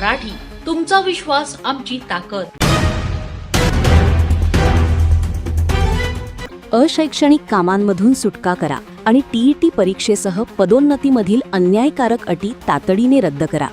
मराठी, तुमचा विश्वास आमची ताकद. अशैक्षणिक कामांमधून सुटका करा आणि टीईटी परीक्षेसह पदोन्नतीमधील अन्यायकारक अटी तातडीने रद्द करा.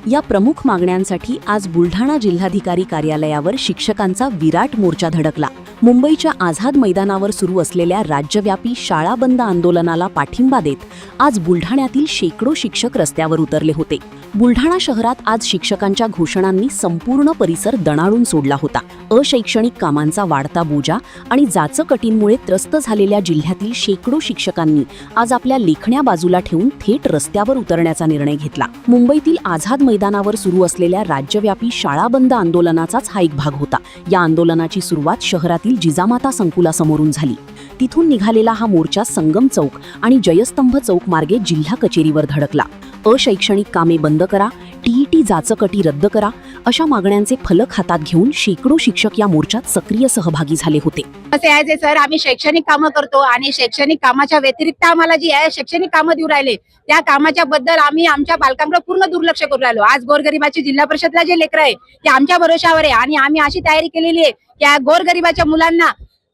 या प्रमुख मागण्यांसाठी आज बुलढाणा जिल्हाधिकारी कार्यालयावर शिक्षकांचा विराट मोर्चा धडकला. मुंबईच्या आझाद मैदानावर सुरू असलेल्या राज्यव्यापी शाळा बंद आंदोलनाला पाठिंबा देत आज बुलढाण्यातील शेकडो शिक्षक रस्त्यावर उतरले होते. बुलढाणा शहरात आज शिक्षकांच्या घोषणांनी संपूर्ण परिसर दणाणून सोडला होता. अशैक्षणिक कामांचा वाढता बोजा आणि जाचकटींमुळे त्रस्त झालेल्या जिल्ह्यातील शेकडो शिक्षकांनी आज आपल्या लेखण्या बाजूला ठेवून थेट रस्त्यावर उतरण्याचा निर्णय घेतला. मुंबईतील आझाद मैदानावर सुरू असलेल्या राज्यव्यापी शाळा बंद आंदोलनाचाच हा एक भाग होता. या आंदोलनाची सुरुवात शहरातील जिजामाता संकुलासमोरून झाली. तिथून निघालेला हा मोर्चा संगम चौक आणि जयस्तंभ चौक मार्गे जिल्हा कचेरीवर धडकला. अशैक्षणिक कामे बंद करा, टीईटी जाचकटी रद्द करा अशा मागण्यांचे फलक हातात घेऊन शेकडो शिक्षक या मोर्चात सक्रिय सहभागी झाले होते. असे आहे सर, आम्ही शैक्षणिक कामं करतो आणि शैक्षणिक कामाच्या व्यतिरिक्त आम्हाला जी आहे शैक्षणिक कामं देऊ राहिले त्या कामाच्या बद्दल आम्ही आमच्या बालकांकडे पूर्ण दुर्लक्ष करू राहिलो. आज गोरगरिबाची जिल्हा परिषदला जे लेकरं आहे ते आमच्या भरोशावर आहे आणि आम्ही अशी तयारी केलेली आहे की या गोरगरिबाच्या मुलांना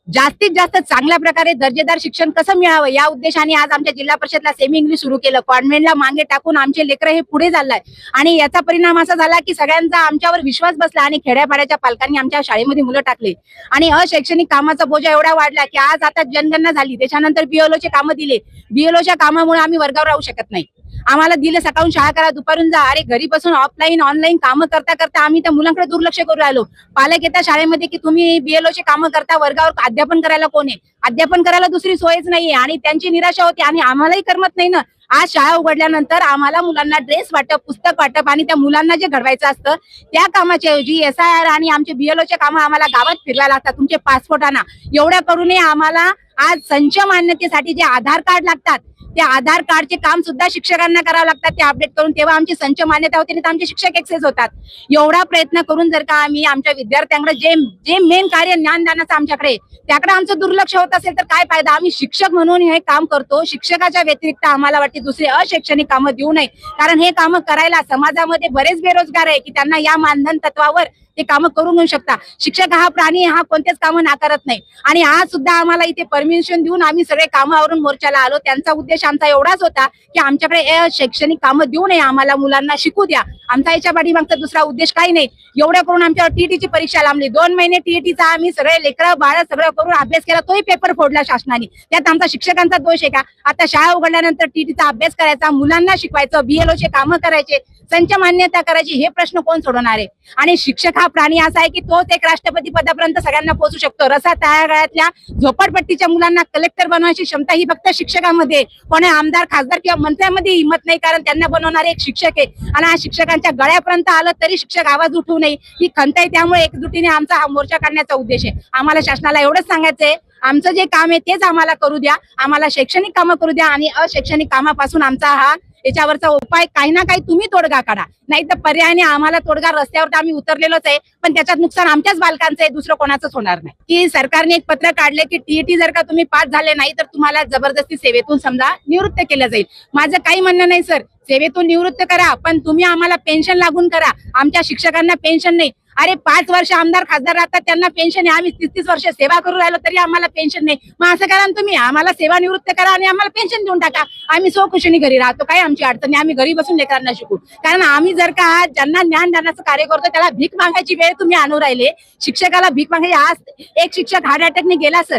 जास्तीत जास्त चांगल्या प्रकारे दर्जेदार शिक्षण कसं मिळावं या उद्देशाने आज आमच्या जिल्हा परिषदला सेमी इंग्लिश सुरू केलं. कॉन्व्हेंटला मागे टाकून आमचे लेकरं हे पुढे चाललाय आणि याचा परिणाम असा झाला की सगळ्यांचा आमच्यावर विश्वास बसला आणि खेड्यापाड्याच्या पालकांनी आमच्या शाळेमध्ये मुलं टाकले आणि अशैक्षणिक कामाचा बोजा एवढा वाढला की आज आता जनगणना झाली, त्याच्यानंतर बीएलओचे कामं दिले. बीएलओच्या कामामुळे आम्ही वर्गावर राहू शकत नाही. आम्हाला दिलं सकाळून शाळा करा, दुपारून जा. अरे घरी बसून ऑफलाईन ऑनलाईन कामं करता करता आम्ही त्या मुलांकडे दुर्लक्ष करू राहिलो. पालक येतात शाळेमध्ये की तुम्ही बीएलओचे कामं करता, वर्गावर अध्यापन करायला कोण आहे? अध्यापन करायला दुसरी सोयच नाहीये आणि त्यांची निराशा होती आणि आम्हालाही करमत नाही ना. आज शाळा उघडल्यानंतर आम्हाला मुलांना ड्रेस वाटप, पुस्तक वाटप आणि त्या मुलांना जे घडवायचं असतं त्या कामाच्या ऐवजी SIR आणि आमचे बीएलओचे कामं आम्हाला गावात फिरवायला लागतात. तुमचे पासपोर्ट आणा एवढ्या करूनही आम्हाला आज संच मान्यतेसाठी जे आधार कार्ड लागतात त्या आधार कार्डचे काम सुद्धा शिक्षकांना करावं लागतात. ते अपडेट करून तेव्हा आमची संच मान्यता होते आणि आमचे शिक्षक एक्सेस होतात. एवढा प्रयत्न करून जर का आम्ही आमच्या विद्यार्थ्यांकडे जे मेन कार्य ज्ञानदानाचं आमच्याकडे त्याकडे आमचं दुर्लक्ष होत असेल तर काय फायदा? आम्ही शिक्षक म्हणून हे काम करतो. शिक्षकाच्या व्यतिरिक्त आम्हाला वाटते दुसरे अशैक्षणिक कामं देऊ नये, कारण हे कामं करायला समाजामध्ये बरेच बेरोजगार आहे की त्यांना या मानधन तत्वावर ते कामं करून घेऊ शकता. शिक्षक हा प्राणी हा कोणतेच कामं नाकारत नाही आणि आज सुद्धा आम्हाला इथे परमिशन देऊन आम्ही सगळे कामावरून मोर्चाला आलो. त्यांचा उद्देश आमचा एवढाच होता की आमच्याकडे शैक्षणिक कामं देऊ नये, आम्हाला मुलांना शिकू द्या. आमचा याच्या पाठीमागचा दुसरा उद्देश काही नाही. एवढ्या करून आमच्यावर टीईटीची परीक्षा लांबली. 2 महिने टीईटीचा आम्ही सगळे लेकरं बाळ सगळं करून अभ्यास केला, तोही पेपर फोडला शासनाने. त्यात आमचा शिक्षकांचा दोष आहे का? आता शाळा उघडल्यानंतर टीईटीचा अभ्यास करायचा, मुलांना शिकवायचं, बीएलओचे कामं करायचे, संच मान्यता करायची, हे प्रश्न कोण सोडवणार आहे? आणि शिक्षक हा प्राणी असा आहे की तोच एक राष्ट्रपती पदापर्यंत सगळ्यांना पोहोचू शकतो. रसा तळागाळातल्या झोपडपट्टीच्या मुलांना कलेक्टर बनवायची क्षमता ही फक्त शिक्षकांमध्ये, कोणी आमदार खासदार किंवा मंत्र्यांमध्ये हिंमत नाही, कारण त्यांना बनवणारे एक शिक्षक आहे. आणि हा शिक्षकांच्या गळ्यापर्यंत आलं तरी शिक्षक आवाज उठवू नये ही खंत आहे. त्यामुळे एकजुटीने आमचा हा मोर्चा काढण्याचा उद्देश आहे. आम्हाला शासनाला एवढंच सांगायचंय, आमचं जे काम आहे तेच आम्हाला करू द्या, आम्हाला शैक्षणिक कामं करू द्या आणि अशैक्षणिक कामापासून आमचा हा याच्यावरचा उपाय काही ना काही तुम्ही तोडगा काढा, नाही तर पर्यायाने आम्हाला तोडगा रस्त्यावर तर आम्ही उतरलेलोच आहे, पण त्याच्यात नुकसान आमच्याच बालकांचं आहे, दुसरं कोणाचंच होणार नाही. की सरकारने एक पत्र काढले की टीईटी जर का तुम्ही पास झाले नाही तर तुम्हाला जबरदस्ती सेवेतून समजा निवृत्त केलं जाईल. माझं काही म्हणणं नाही सर, सेवेतून निवृत्त करा, पण तुम्ही आम्हाला पेन्शन लागून करा. आमच्या शिक्षकांना पेन्शन नाही. अरे 5 वर्ष आमदार खासदार राहतात त्यांना पेन्शन आहे, आम्ही 30-30 वर्ष सेवा करू राहिलो तरी आम्हाला पेन्शन नाही. मग असं करा ना तुम्ही, आम्हाला सेवानिवृत्त करा आणि आम्हाला पेन्शन देऊन टाका. आम्ही स्वखुशीने घरी राहतो, काय आमची अडचणी, आम्ही घरी बसून लेकरांना शिकू. कारण आम्ही जर का ज्यांना ज्ञानदानाचं कार्य करतो त्याला भीक मागायची वेळ तुम्ही आणू राहिले. शिक्षकाला भीक मागायची. आज एक शिक्षक हार्ट अटॅकने गेला सर,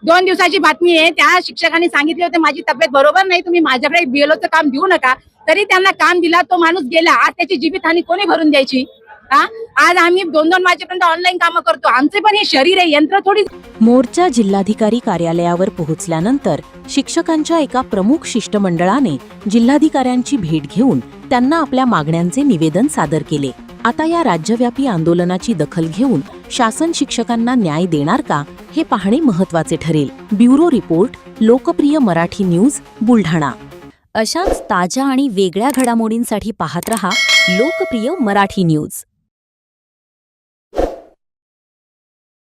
2 दिवसाची बातमी आहे. त्या शिक्षकांनी सांगितले होते माझी तब्येत बरोबर नाही, तुम्ही माझ्याकडे बीएलओचं काम देऊ नका, तरी त्यांना काम दिला, तो माणूस गेला. आज त्याची जीवितहानी कोणी भरून द्यायची? आज आम्ही 2-2 वाजेपर्यंत ऑनलाईन कामं करतो. आमचे पण हे शरीर आहे, यंत्र थोडी. मोर्चा जिल्हाधिकारी कार्यालयावर पोहोचल्यानंतर शिक्षकांच्या एका प्रमुख शिष्टमंडळाने जिल्हाधिकाऱ्यांची भेट घेऊन त्यांना आपल्या मागण्यांचे निवेदन सादर केले. आता या राज्यव्यापी आंदोलनाची दखल घेऊन शासन शिक्षकांना न्याय देणार का हे पाहणे महत्त्वाचे ठरेल. ब्युरो रिपोर्ट, लोकप्रिय मराठी न्यूज, बुलढाणा. अशाच ताज्या आणि वेगळ्या घडामोडींसाठी पाहत रहा लोकप्रिय मराठी न्यूज.